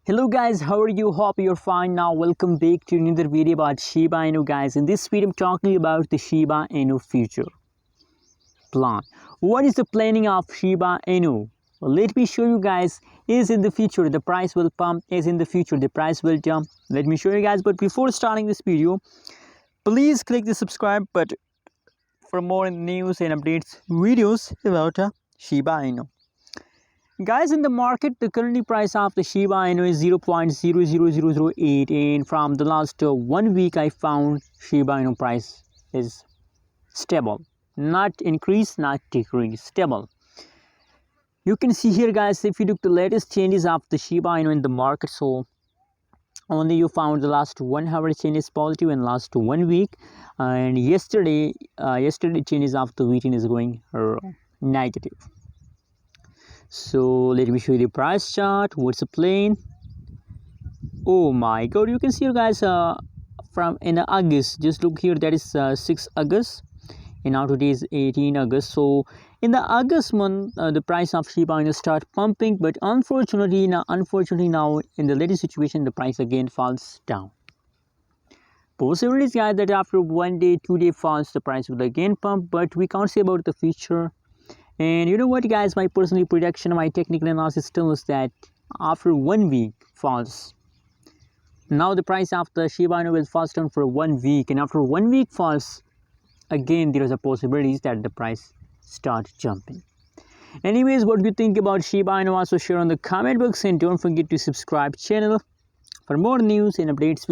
Hello guys, how are you? Hope you're fine. Now welcome back to another video about Shiba Inu guys. In this video I'm talking about the Shiba Inu future plan. What is the planning of Shiba Inu? Well, let me show you guys. Is in the future the price will pump, is in the future the price will jump. Let me show you guys, but before starting this video, please click the subscribe button for more news and updates videos about Shiba Inu. Guys, in the market, the current price of the Shiba Inu is 0.00008, and from the last 1 week, I found Shiba Inu price is stable, not increase, not decrease, stable. You can see here, guys, if you look the latest changes of the Shiba Inu in the market, so only you found the last 1 hour changes positive and last 1 week, and yesterday changes of the week is going negative. So let me show you the price chart. What's the plan? Oh my god, you can see here, guys, from in August, just look here, that is 6 August, and now today is 18 August. So in the August month, the price of Shiba Inu start pumping, but unfortunately now in the latest situation the price again falls down. Possibilities, guys, that after 1 day 2 day falls the price will again pump, but we can't say about the future. And you know what, guys, my personal prediction, my technical analysis tells that after 1 week falls, now the price of the Shiba Inu will fall down for 1 week, and after 1 week falls, again there is a possibility that the price start jumping. Anyways, what do you think about Shiba Inu? Also share on the comment box, and don't forget to subscribe channel for more news and updates.